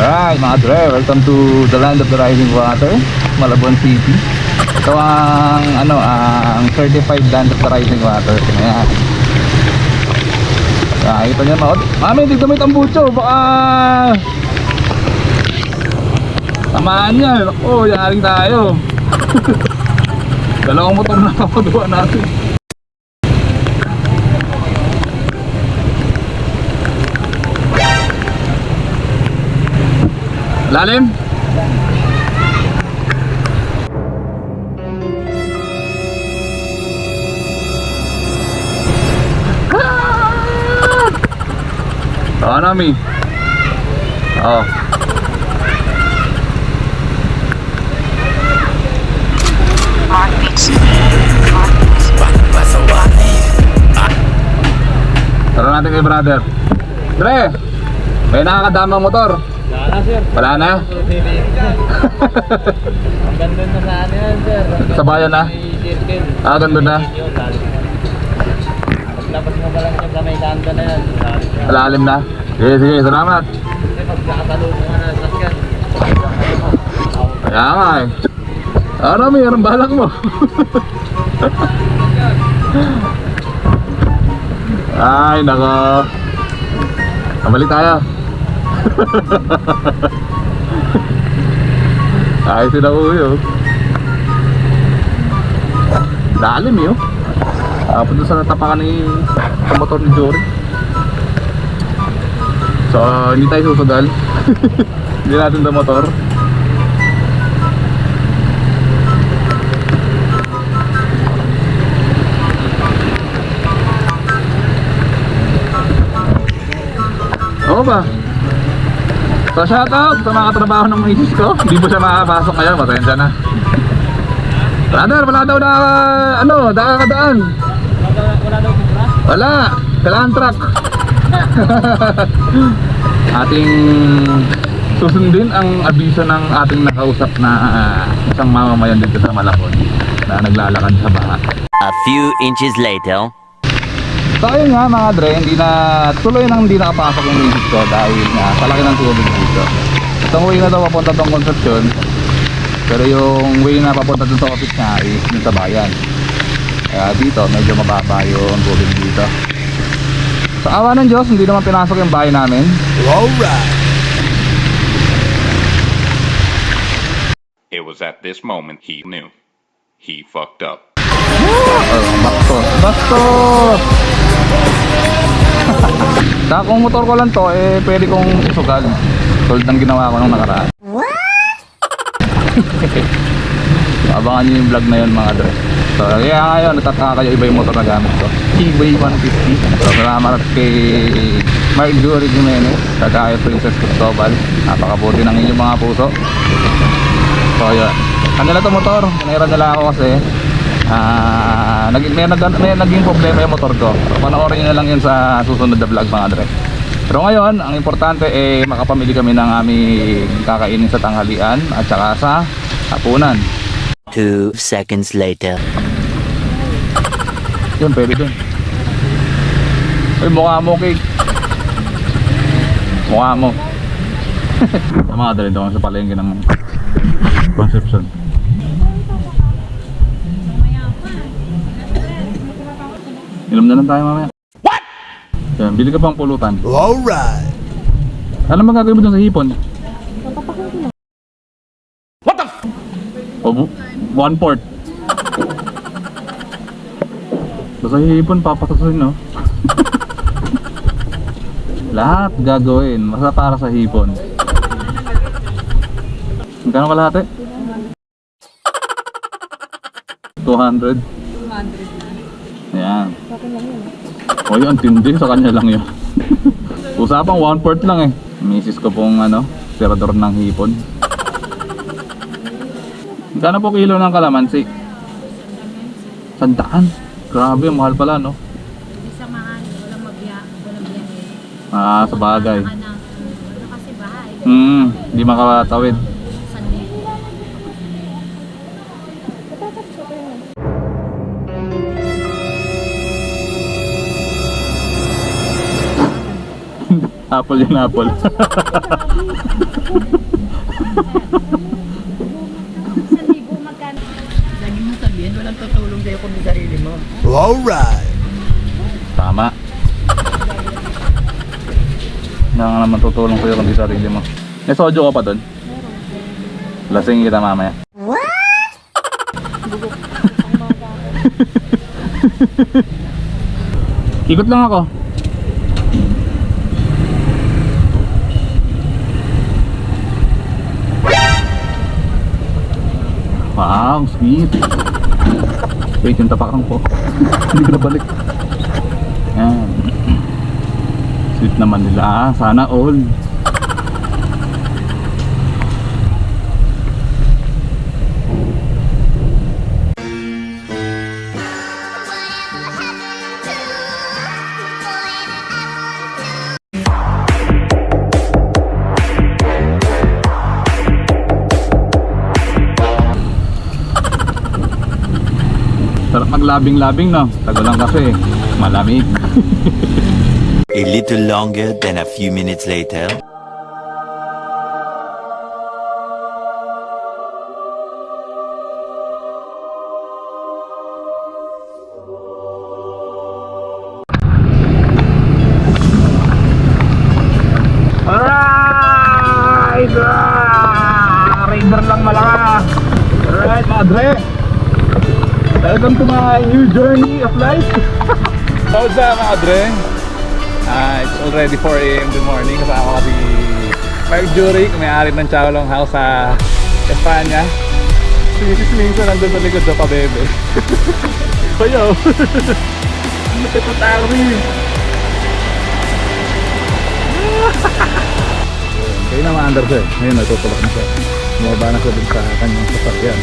Alright mga dre, welcome to the land of the rising water, Malabon City. Ito ang certified land of the rising water. Ayan. Ito nyo mga. Mami, dito may tambucho. Baka tamaan yan. Oh, yaring tayo. Dalawang motor na kapaduwa natin. Lalim? Nami. Oh. Tara natin kay brother. Dre, may nakakadamang motor. Wala na, sir. Wala na? Gandun na sa ano yan, sir. Sa bayan na? Gandun na? Paglabas mo pa lang siya sa may kanta na yan. Malalim na? Sige, sige, salamat. Kasi pagkakatalo mo nga na sasakyan. Kaya nga eh. Ano, may anong balak mo? Ay, nako. Kamali tayo. Ayos sila uyo. Lalim yun. Punta sa natapakan ni sa motor ni Jory. So, hindi tayo susugal. Hindi natin the motor. Oo ba? So shoutout sa mga katrabaho ng misis ko. Hindi po siya makapasok ngayon, pasensya na. Brother, wala daw na nakakadaan. Wala daw kumra? Wala, kailangan truck. Ating susundin ang abiso ng ating nakausap na isang mamamayan dito sa Malabon na naglalakad sa baha. A few inches later. So ayun nga mga dre, hindi nakapasok yung misis ko dahil nga palaki ng tubig dito. Itong way na to papunta tong construction, pero yung way na papunta dun sa office nga is dun sa bayan. Kaya dito medyo mababa yung tubig dito. Sa awa ng Diyos, hindi naman pinasok yung bahay namin. Alright. It was at this moment he knew. He fucked up. Bastos! Saka kung motor ko lang to, pwede kong isugal. Tulad ng ginawa ko nung nakaraan. Abangan nyo yung vlog na yun mga dre. So kaya ngayon, natataka kayo iba yung motor na gamit ko. EBay 150. So salamat kay Marjorie Jimenez, kagaya Princess Cristobal. Napakabuti ng inyong mga puso. So yun, kanila to motor. Kanira nila ako kasi may naging problema yung motor ko. So panoorin nyo na lang yun sa susunod na vlog mga dre. Pero ngayon, ang importante makapamili kami ng aming kakainin sa tanghalian at saka sa hapunan. 2 seconds later. Yun, pwede dun. Uy, mukha mo, cake. Mukha mo. Sa mga dali doon sa palengke ng Conception. Inom na lang tayo mamaya. What? Yan, bili ka pang pulutan. Alright. Ano magagawin mo dun sa hipon? What the f***? O, 1/4. Sa hipon, papatusin, no? Lahat gagawin, basta para sa hipon. Magkano kalahati? 200. 200. Ayan. O yun, tindi, sa kanya lang yun. Usapang 1/4 lang eh. Misis ko pong tirador ng hipon. Magkano po kilo ng kalamansi? 100. Grabe, mahal pala, no? Isa mahal, walang biyahe. Sa bagay. Ano kasi bahay. Di makatawid. Sunday. Apple yun, apple. 1,000 magkano? Lagi mo sabihin, walang tutulong sa'yo kung sarili mo. Tama. Nga nga naman tutulong sa'yo kundi sarili mo. May sojo ka pa dun? Lasing kita mamaya. Ikot lang ako. Wow, sweet. Wait, yung tapakan ko. Hindi ko nabalik. Yan. Sweet naman nila. Sana all. Sarap maglabing-labing, no? Tago lang kasi. Malamig. A little longer than a few minutes later. Alright! Raider lang malaka. Alright, mga dre. Welcome to my new journey of life. How's that, mga dre? It's already 4 AM in the morning. Kasama ko si Mark Juric, may-ari ng Chowlong House sa Espanya. Si Mrs. Minso nandun sa likod sa pabebe. Bayaw! Ito tari! Kaya na ma-under siya. Ngayon natutulak na siya. Bumaba na siya dun sa kanyang sasakyan.